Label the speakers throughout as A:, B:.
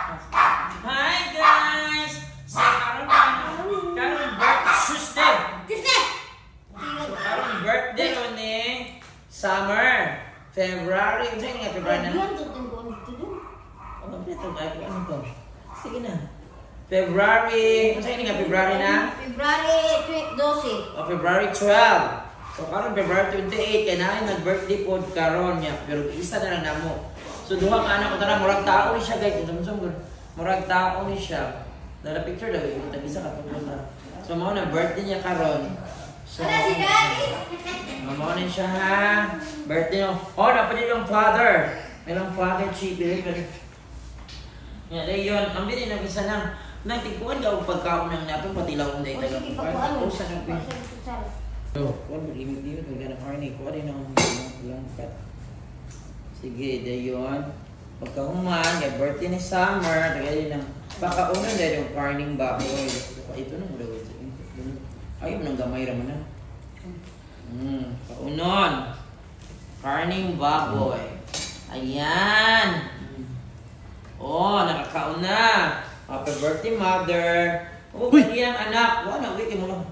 A: Hi guys! So karon Tuesday. So karon birthday ko ni Summer. February. Ano nga February na? Ano to? Sige na. February. Ano nga February na?
B: February 12.
A: February 12. So karon February 28 kay na nag-birthday po karon niya. Pero isa na lang namo. So duha ka anak ko tara murag tao ni siya guys. Murag tao ni siya. Dala picture daw yung tag-isa ka pagpunta. So mao na birthday niya karon. So mao na siya ha. Birthday no. Oh, dapat yung father. Merong father chibi pero ya dayon ang bini na isa lang. Nagtiguan daw pagkaon ng nato patilaw unday taga. Usa na pin. So, kung mag-imig-imig, maganda karni ko, rin ang langkat. Sige, dayon. Pagkahuman, kaya birthday ni Summer, tagay din ang pakaunan dahil yung karning baboy. Ito na mo daw. Ayaw mo nang gamay raman na. Paunon. Karning baboy. Ayan. Oh, nakakaon na. Happy birthday, mother. Oh, kaniyang anak. Wala, wait mo lang.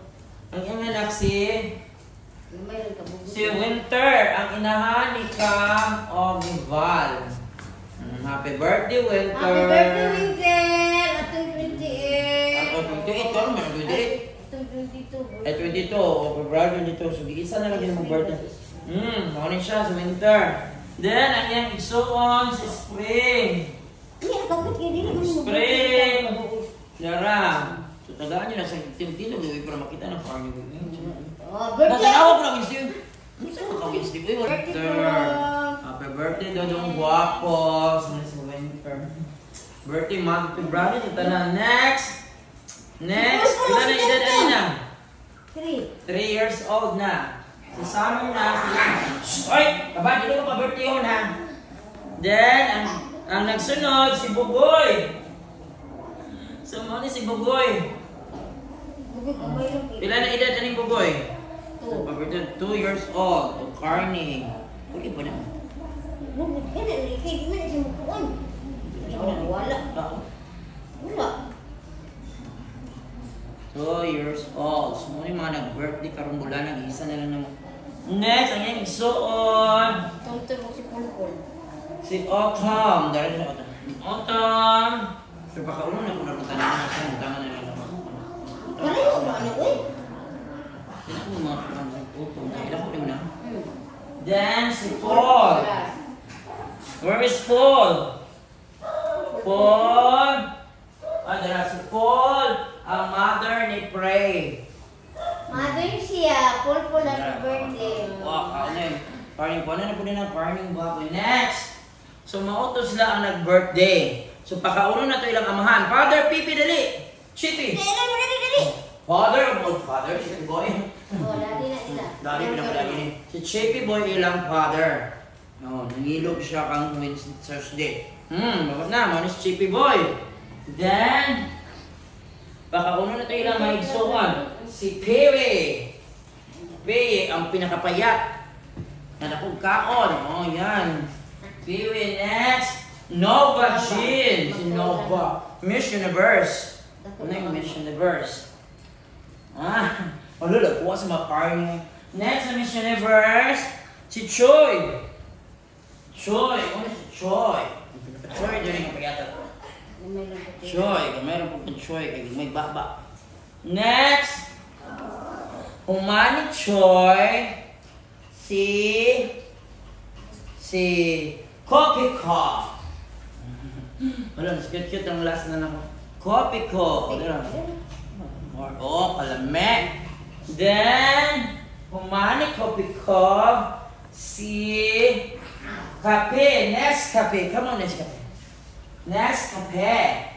A: Ang iyang anak si Winter, ang inahan ni Cam Ogival. Happy birthday, Winter!
B: Happy birthday, Winter! Atong 28.
A: Atong 28, ano man? 28?
B: Atong 22.
A: Ay, 22. O, February 22. So, isa na lang yung birthday. Makunin siya si Winter. Then, ang iyang igsuon si Spring. Spring! Yara. So, tagaan nyo na sa tilo-tilo para makita ng farming.
B: Oh, birthday!
A: Natanawa ko lang yung Steve. Ano sa'yo ka kawin Steve? Happy birthday daw yung guwapo. Birthday month, February. Ito na. Next! Next! Ilan na edad na? 3 years old na. Si Summer na. Oy! Kaba, dito ko pa-birthday yun ha. Then, ang nagsunod, si Bugoy. So, mo ni si Bugoy. Pila na edad aning Bugoy? 2 years old. O Carney. Uli ba na?
B: Wala.
A: 2 years old. So, mo ni mga nag-birthday karong bulan. Nag-isa na lang naman. Next, ang yung isuon. Si Autumn. Dahil sa Autumn. Autumn. So, pakaunan ako na punta na siya. Tama na lang naman.
B: Wala yung ano eh.
A: Ito mo mga pagkakaunan. Ilan ko na. Then, si Paul. Where is Paul? Paul. Dala si Paul. Ang mother ni Prey.
B: Mother siya. Paul happy birthday.
A: Wow, kaunay. Parang po na po din ang parang baboy. Next. So, mautos sila ang nag-birthday. So, pakauno na ito ilang amahan. Father, Pipi, dali! Chippy! Father, old father, Chippy boy.
B: Dati na sila.
A: Dati pinapalagi ni. Si Chippy boy ilang father. Nangilog siya kang Thursday. Bakit na? Mano si Chippy boy. Then, pakauno na ito ilang maigsuhan. Si Pewe. Pewe, ang pinakapayat. Nanakog kaon. Yan. Pewe, next. Nova Jean. Si Nova. Miss Universe. Ano yung Miss Universe? Lula, kuha sa mga party. Next na Miss Universe. Si Choi. Choi. Ano si Choi? Choi, dyan yung pagkata. Choi. Mayroon po kang Choi. May baba. Next. Humani Choi. Si Coffee Cup. Wala, mas cute ang last na nako. Coffee Cup. Kalame. Then, humani Coffee Cup. Si Cafe. Nescafe. Come on, Nescafe. Nescafe.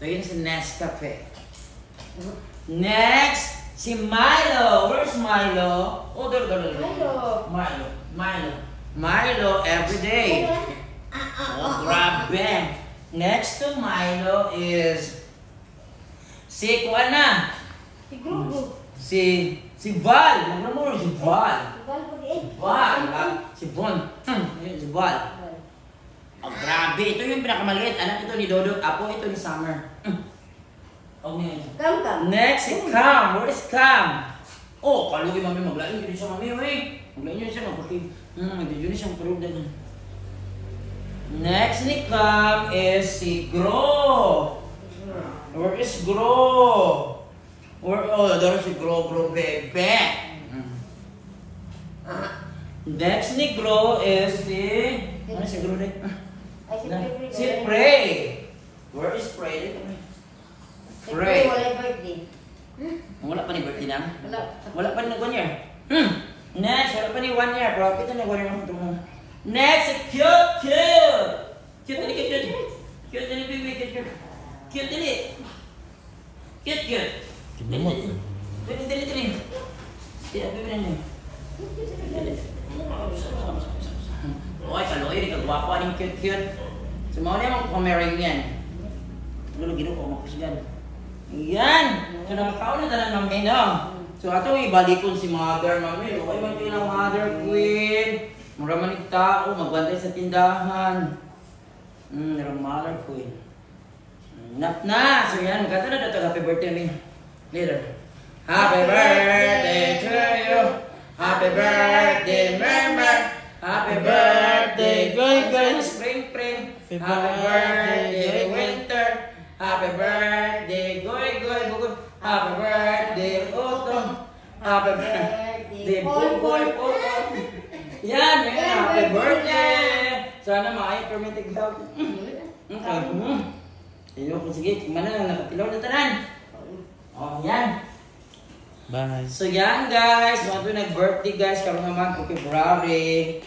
A: Ito yun si Nescafe. Next, si Milo. Where's Milo? Milo every day. Grabe. Next to Milo is si Kuana. Si Val. Ano mo si Val? Si Bon. Si Val. Oh, grabe. Ito yung pinakamaliit. Anak ito ni Dodot. Apo ito ni Summer. Okay.
B: Come.
A: Next, si Cam. Where is Cam? Oh, kaluwi mami. Maglain yun siya mami. Maglain yun siya. Nag-video na siyang parod na. Next ni Cam is si Gro. Where is Gro? There is si Gro, bebe. Next ni Gro is si... Ano si Gro din? Si Prey. Where is Prey? Prey.
B: Wala birthday.
A: Wala pa ni birthday na?
B: Wala.
A: Pa ni nag 1 year? Next, wala pa ni 1 year. Pero ito na 1 year mo ito mo. Next, cute. Cute dali, cute. Cute dali, baby, cute. Cute dali. Cute. Dali. Tidak, baby na niya. Oy, kaloy, di ka guwapo aning cute. Sumaw niya mga kumaring yan. Gino ko makusgan. Yan! So nakakaon na tanan mami, no? So ato ibalikon si mother mami. Okay man kayo ng mother queen. Mura man yung tao, magbantay sa tindahan. Mother queen. Na! So yan, magkata na dato. Happy birthday me. Later. Happy birthday to you. Happy birthday, member. Happy birthday, good, spring. Happy birthday, winter. Happy birthday, good, bukod. Happy birthday, autumn. Happy birthday, boy. Yan, may happy birthday. Sana maayo permitted health. Ayoko, sige, kumana na, nakapilaw na tanan. Oh, yan.
C: Bye.
A: So yan guys, mga ito nag-birthday guys, karoon naman po February.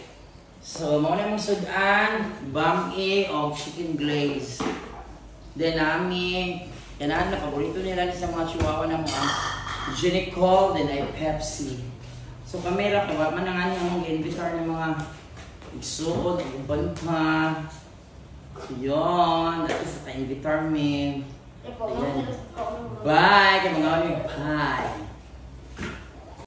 A: So, mauna mong sudan, bami o chicken glaze. Then namin, yan na paborito nila sa mga chihuahua na mga Genicol, then ay Pepsi. So kamera, kawa man na nga niya mong invitar ng mga igsuod, uban pa. So yun, that is the invitar me. Ayan. Bye! Kaya mga bye!